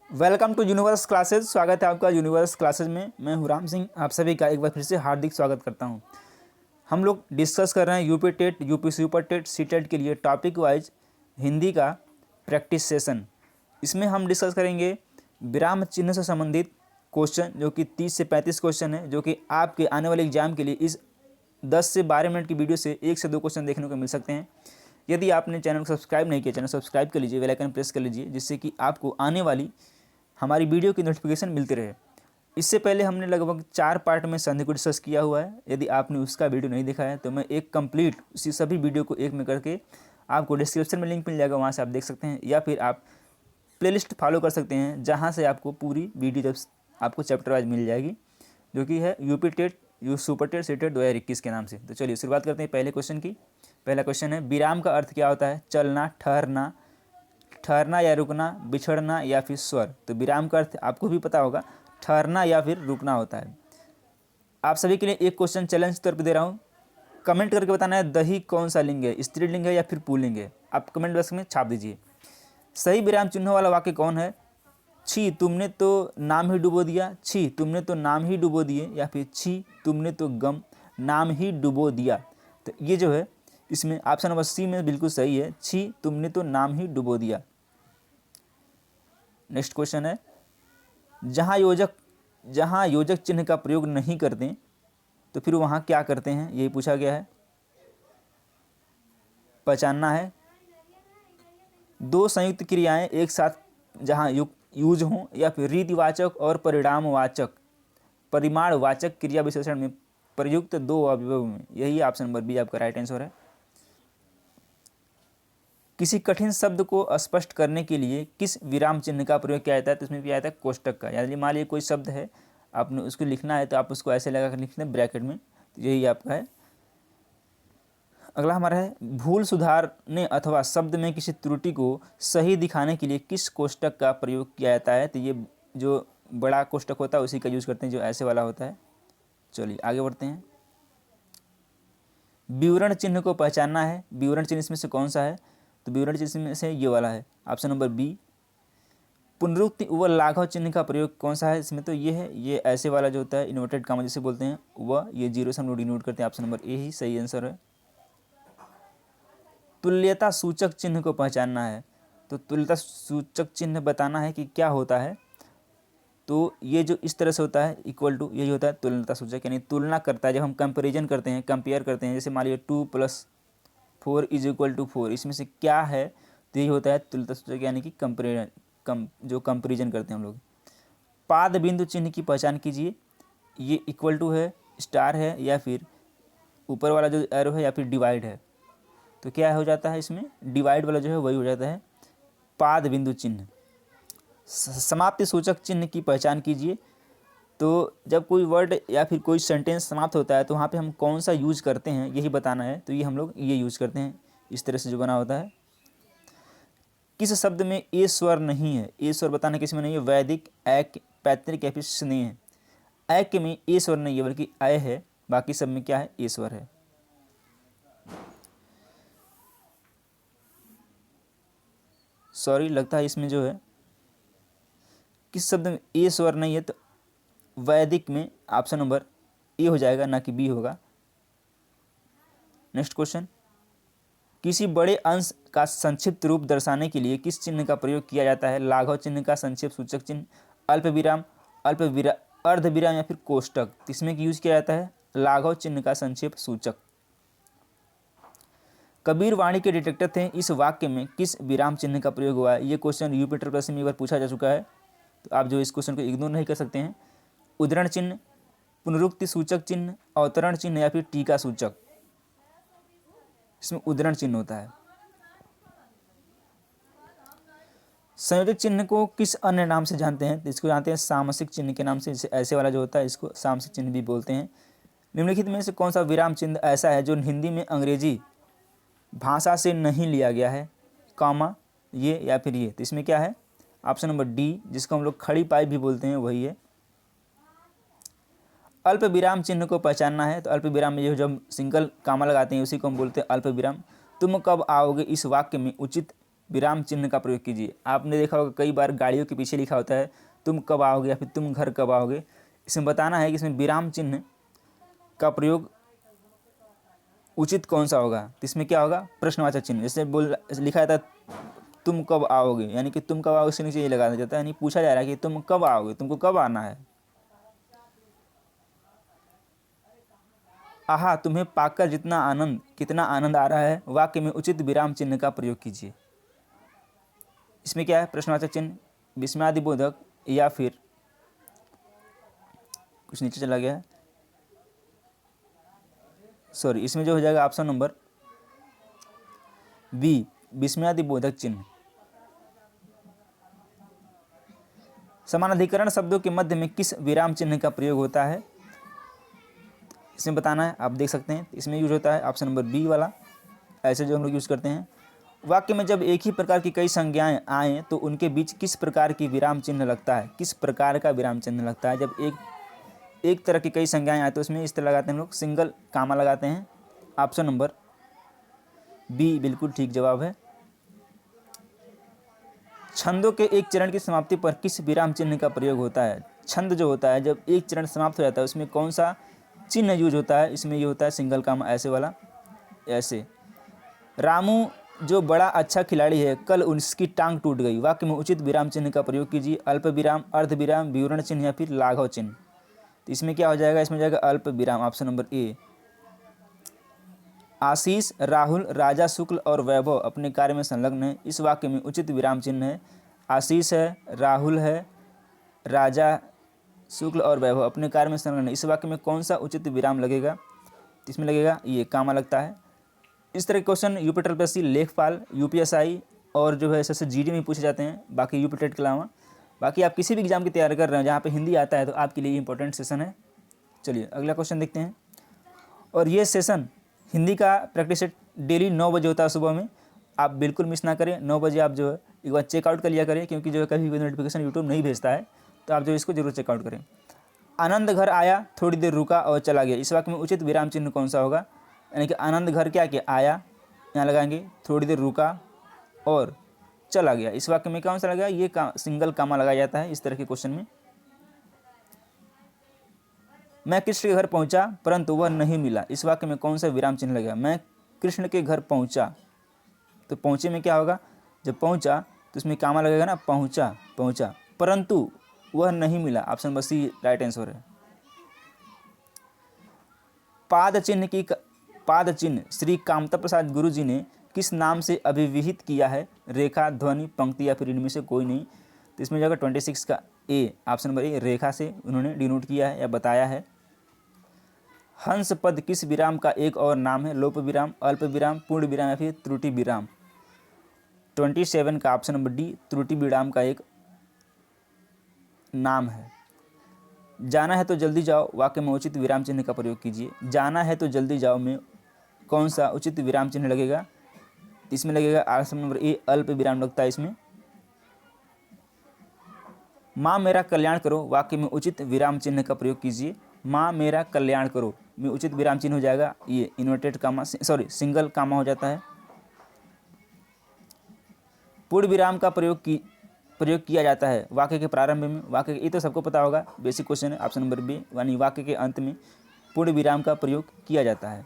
Welcome to universe classes. स्वागत है आपका यूनिवर्स क्लासेज में। मैं हूं राम सिंह, आप सभी का एक बार फिर से हार्दिक स्वागत करता हूं। हम लोग डिस्कस कर रहे हैं UP TET, UP super TET, C TET के लिए टॉपिक वाइज हिंदी का प्रैक्टिस सेशन। इसमें हम डिस्कस करेंगे विराम चिन्ह से संबंधित क्वेश्चन, जो कि 30 से 35 क्वेश्चन है, जो कि आपके आने वाले एग्जाम के लिए इस 10 से 12 मिनट की वीडियो से 1 से 2 क्वेश्चन देखने को मिल सकते हैं। यदि आपने चैनल को सब्सक्राइब नहीं किया, चैनल सब्सक्राइब कर लीजिए, बेल आइकन प्रेस कर लीजिए, जिससे कि आपको आने वाली हमारी वीडियो की नोटिफिकेशन मिलती रहे। इससे पहले हमने लगभग 4 पार्ट में संधि को डिस्कस किया हुआ है। यदि आपने उसका वीडियो नहीं देखा है तो मैं एक कंप्लीट उसी सभी वीडियो को एक में करके आपको डिस्क्रिप्शन में लिंक मिल जाएगा, वहाँ से आप देख सकते हैं, या फिर आप प्लेलिस्ट फॉलो कर सकते हैं, जहाँ से आपको पूरी वीडियो जब आपको चैप्टर वाइज मिल जाएगी, जो कि है UP TET, U super TET, C TET 2021 के नाम से। तो चलिए शुरुआत करते हैं पहले क्वेश्चन की। पहला क्वेश्चन है, विराम का अर्थ क्या होता है? चलना, ठहरना, ठहरना या रुकना, बिछड़ना या फिर स्वर। तो विराम का अर्थ आपको भी पता होगा, ठहरना या फिर रुकना होता है। आप सभी के लिए एक क्वेश्चन चैलेंज तौर पे दे रहा हूँ, कमेंट करके बताना है दही कौन सा लिंग है, स्त्रीलिंग है या फिर पुल्लिंग है। आप कमेंट बॉक्स में छाप दीजिए। सही विराम चिन्हों वाला वाक्य कौन है? छी तुमने तो नाम ही डुबो दिया, छी तुमने तो नाम ही डुबो दिए, या फिर छी तुमने तो गम नाम ही डुबो दिया। तो ये जो है इसमें ऑप्शन नंबर सी में बिल्कुल सही है, छी तुमने तो नाम ही डुबो दिया। नेक्स्ट क्वेश्चन है, जहाँ योजक चिन्ह का प्रयोग नहीं करते तो फिर वहाँ क्या करते हैं, यही पूछा गया है। पहचानना है। दो संयुक्त क्रियाएं एक साथ जहाँ यूज हों, या फिर रीतिवाचक और परिमाणवाचक क्रिया विशेषण में प्रयुक्त दो अवयव में, यही ऑप्शन नंबर बी आपका राइट आंसर है। किसी कठिन शब्द को स्पष्ट करने के लिए किस विराम चिन्ह का प्रयोग किया जाता है? तो इसमें किया जाता है कोष्टक का। यानी मान लीजिए कोई शब्द है, आपने उसको लिखना है तो आप उसको ऐसे लगा कर लिखते हैं ब्रैकेट में, तो यही आपका है। अगला हमारा है, भूल सुधारने अथवा शब्द में किसी त्रुटि को सही दिखाने के लिए किस कोष्टक का प्रयोग किया जाता है? तो ये जो बड़ा कोष्टक होता है उसी का यूज करते हैं, जो ऐसे वाला होता है। चलिए आगे बढ़ते हैं। विवरण चिन्ह को पहचानना है। विवरण चिन्ह इसमें से कौन सा है? तो विवरण चिन्ह में से ये वाला है, ऑप्शन नंबर बी। पुनरुक्ति व लाघव चिन्ह का प्रयोग कौन सा है? इसमें तो ये है, ये ऐसे वाला जो होता है इन्वर्टेड कामा जिसे बोलते हैं, वह ये जीरो से हम लोग डिनोट करते हैं, ऑप्शन नंबर ए ही सही आंसर है। तुल्यता सूचक चिन्ह को पहचानना है। तो तुल्यता सूचक चिन्ह बताना है कि क्या होता है। तो ये जो इस तरह से होता है, इक्वल टू, यही होता है तुल्यता सूचक, यानी तुलना करता है। जब हम कंपेरिजन करते हैं, कंपेयर करते हैं, जैसे मान लीजिए 2 + 4 = 4, इसमें से क्या है, तो यही होता है तुल्यता सूचक, यानी कि जो कंपेरिजन करते हैं हम लोग। पाद बिंदु चिन्ह की पहचान कीजिए। ये इक्वल टू है, स्टार है, या फिर ऊपर वाला जो एरो है, या फिर डिवाइड है। तो क्या हो जाता है इसमें, डिवाइड वाला जो है वही हो जाता है पाद बिंदु चिन्ह। समाप्ति सूचक चिन्ह की पहचान कीजिए। तो जब कोई वर्ड या फिर कोई सेंटेंस समाप्त होता है तो वहाँ पे हम कौन सा यूज करते हैं, यही बताना है। तो ये हम लोग ये यूज करते हैं, इस तरह से जो बना होता है। किस शब्द में ए स्वर नहीं है? ए स्वर बताना किस में नहीं है? वैदिक, ऐक, पैतृक या फिर स्नेह है। ऐक में ए स्वर नहीं है बल्कि अय है, बाकी सब में क्या है? ए स्वर है। सॉरी, लगता है इसमें जो है किस शब्द में ए स्वर नहीं है, तो वैदिक में ऑप्शन नंबर ए हो जाएगा, ना कि बी होगा। नेक्स्ट क्वेश्चन, किसी बड़े अंश का संक्षिप्त रूप दर्शाने के लिए किस चिन्ह का प्रयोग किया जाता है? लाघव चिन्ह का संक्षेप सूचक चिन्ह, अल्प विराम, अर्ध विराम या फिर कोष्टक। इसमें यूज किया जाता है लाघव चिन्ह का संक्षेप सूचक। कबीर वाणी के डिटेक्टर थे, इस वाक्य में किस विराम चिन्ह का प्रयोग हुआ है? ये क्वेश्चन यूपी ट्रिपल में एक बार पूछा जा चुका है, तो आप जो इस क्वेश्चन को इग्नोर नहीं कर सकते हैं। उद्धरण चिन्ह, पुनरुक्ति सूचक चिन्ह, अवतरण चिन्ह या फिर टीका सूचक। इसमें उद्धरण चिन्ह होता है। संयोजक चिन्ह को किस अन्य नाम से जानते हैं? तो इसको जानते हैं सामसिक चिन्ह के नाम से, जैसे ऐसे वाला जो होता है इसको सामसिक चिन्ह भी बोलते हैं। निम्नलिखित में से कौन सा विराम चिन्ह ऐसा है जो हिंदी में अंग्रेजी भाषा से नहीं लिया गया है? कॉमा, ये या फिर ये। तो इसमें क्या है? ऑप्शन नंबर डी, जिसको हम लोग खड़ी पाई भी बोलते हैं, वही है। अल्प विराम चिन्ह को पहचानना है। तो अल्प विराम में जो जब सिंगल कामा लगाते हैं उसी को हम बोलते हैं अल्प विराम। तुम कब आओगे, इस वाक्य में उचित विराम चिन्ह का प्रयोग कीजिए। आपने देखा होगा कई बार गाड़ियों के पीछे लिखा होता है तुम कब आओगे या फिर तुम घर कब आओगे। इसमें बताना है कि इसमें विराम चिन्ह का प्रयोग उचित कौन सा होगा। तो इसमें क्या होगा, प्रश्नवाचक चिन्ह। जैसे लिखा जाता है तुम कब आओगे, यानी कि तुम कब आओगे उसके नीचे ये लगाया जाता है, यानी पूछा जा रहा है कि तुम कब आओगे, तुमको कब आना है। आहा तुम्हें पाकर कितना आनंद आ रहा है, वाक्य में उचित विराम चिन्ह का प्रयोग कीजिए। इसमें क्या है, प्रश्नवाचक चिन्ह, विस्मयादिबोधक या फिर कुछ नीचे चला गया है, सॉरी, इसमें जो हो जाएगा ऑप्शन नंबर बी, विस्मयादिबोधक चिन्ह। समानाधिकरण शब्दों के मध्य में किस विराम चिन्ह का प्रयोग होता है, इसमें बताना है। आप देख सकते हैं इसमें यूज होता है ऑप्शन नंबर बी वाला, ऐसे जो हम लोग यूज़ करते हैं। वाक्य में जब एक ही प्रकार की कई संज्ञाएं आएँ तो उनके बीच किस प्रकार की विराम चिन्ह लगता है, किस प्रकार का विराम चिन्ह लगता है। जब एक तरह की कई संज्ञाएं आए तो उसमें इस तरह लगाते हैं हम लोग, सिंगल कामा लगाते हैं। ऑप्शन नंबर बी बिल्कुल ठीक जवाब है। छंदों के एक चरण की समाप्ति पर किस विराम चिन्ह का प्रयोग होता है। छंद जो होता है जब एक चरण समाप्त हो जाता है उसमें कौन सा चिन्ह यूज होता है, इसमें ये होता है सिंगल कामा, ऐसे वाला, ऐसे। रामू जो बड़ा अच्छा खिलाड़ी है, कल उसकी टांग टूट गई, वाक्य में उचित विराम चिन्ह का प्रयोग कीजिए। अल्प विराम, अर्ध विराम, विवरण चिन्ह या फिर लाघव चिन्ह। तो इसमें क्या हो जाएगा, इसमें जाएगा अल्प विराम, ऑप्शन नंबर ए। आशीष, राहुल, राजा, शुक्ल और वैभव अपने कार्य में संलग्न है, इस वाक्य में उचित विराम चिन्ह है। आशीष है, राहुल है, राजा, शुक्ल और वैभव अपने कार्य में संलग्न है, इस वाक्य में कौन सा उचित विराम लगेगा, इसमें लगेगा ये कामा लगता है। इस तरह के क्वेश्चन यूपी ट्रिपल लेखपाल, यूपीएसआई और जो है सबसे जीडी में पूछे जाते हैं, बाकी यूपी टेट के अलावा। बाकी आप किसी भी एग्जाम की तैयारी कर रहे हैं जहाँ पे हिंदी आता है तो आपके लिए इंपॉर्टेंट सेशन है। चलिए अगला क्वेश्चन देखते हैं। और ये सेशन हिंदी का प्रैक्टिस डेली 9 बजे होता है सुबह में, आप बिल्कुल मिस ना करें। 9 बजे आप जो है एक बार चेकआउट कर लिया करें, क्योंकि जो है कभी भी नोटिफिकेशन यूट्यूब नहीं भेजता है, तो आप जो इसको जरूर चेकआउट करें। आनंद घर आया, थोड़ी देर रुका और चला गया, इस वाक्य में उचित विराम चिन्ह कौन सा होगा। यानी कि आनंद घर क्या किया, आया, यहाँ लगाएंगे, थोड़ी देर रुका और चला गया, इस वाक्य में कौन सा लगा, ये सिंगल कामा लगाया जाता है इस तरह के क्वेश्चन में। मैं कृष्ण के घर पहुंचा परंतु वह नहीं मिला, इस वाक्य में कौन सा विराम चिन्ह लगेगा। मैं कृष्ण के घर पहुंचा, तो पहुंचे में क्या होगा, जब पहुंचा तो उसमें कामा लगेगा ना, पहुंचा, परंतु वह नहीं मिला, option number C right answer है। पाद चिन्ह श्री कामता प्रसाद गुरु जी ने किस नाम से अभिविहित किया है, रेखा, ध्वनि, पंक्ति या फिर इनमें से कोई नहीं। तो इसमें जाएगा 26 का ए, ऑप्शन नंबर ए, रेखा से उन्होंने डिनोट किया है या बताया है। हंस पद किस विराम का एक और नाम है, लोप विराम, अल्प विराम, पूर्ण विराम या फिर त्रुटि विराम। 27 का ऑप्शन नंबर डी, त्रुटि विराम का एक नाम है। जाना है तो जल्दी जाओ, वाक्य में उचित विराम चिन्ह का प्रयोग कीजिए। जाना है तो जल्दी जाओ में कौन सा उचित विराम चिन्ह लगेगा, इसमें लगेगा ऑप्शन नंबर ए, अल्प विराम लगता है इसमें। माँ मेरा कल्याण करो, वाक्य में उचित विराम चिन्ह का प्रयोग कीजिए। माँ मेरा कल्याण करो में उचित विराम चिन्ह हो जाएगा ये इन्वर्टेड कामा, सॉरी सिंगल कामा हो जाता है। पूर्ण विराम का प्रयोग किया जाता है वाक्य के प्रारंभ में, वाक्य ये तो सबको पता होगा, बेसिक क्वेश्चन है, ऑप्शन नंबर बी, यानी वाक्य के अंत में पूर्ण विराम का प्रयोग किया जाता है।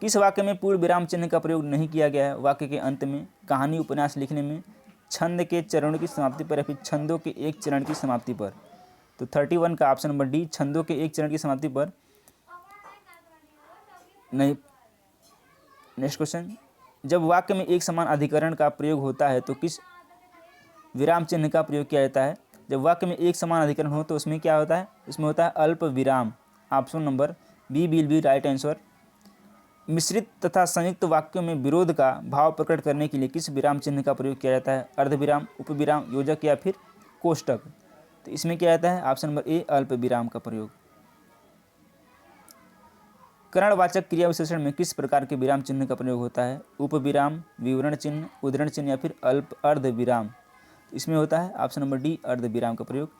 किस वाक्य में पूर्ण विराम चिन्ह का प्रयोग नहीं किया गया है, वाक्य के अंत में, कहानी उपन्यास लिखने में, छंद के चरणों की समाप्ति पर या फिर छंदों के एक चरण की समाप्ति पर। तो 31 का ऑप्शन नंबर डी, छंदों के एक चरण की समाप्ति पर नहीं। नेक्स्ट क्वेश्चन, जब वाक्य में एक समान अधिकरण का प्रयोग होता है तो किस विराम चिन्ह का प्रयोग किया जाता है। जब वाक्य में एक समान अधिकरण हो तो उसमें क्या होता है, उसमें होता है अल्प विराम, option number B will be right answer. मिश्रित तथा संयुक्त वाक्यों में विरोध का भाव प्रकट करने के लिए किस विराम चिन्ह का प्रयोग किया जाता है, अर्धविराम, उपविराम, योजक या फिर कोष्टक। तो इसमें क्या जाता है, ऑप्शन नंबर ए, अल्प विराम का प्रयोग। करणवाचक क्रिया विशेषण में किस प्रकार के विराम चिन्ह का प्रयोग होता है, उपविराम, विवरण चिन्ह, उद्धरण चिन्ह या फिर अर्ध विराम। इसमें होता है ऑप्शन नंबर डी, अर्ध विराम का प्रयोग।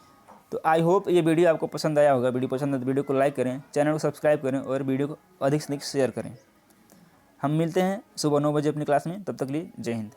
तो आई होप ये वीडियो आपको पसंद आया होगा। वीडियो पसंद है तो वीडियो को लाइक करें, चैनल को सब्सक्राइब करें और वीडियो को अधिक से अधिक शेयर करें। हम मिलते हैं सुबह 9 बजे अपनी क्लास में, तब तक लिए जय हिंद।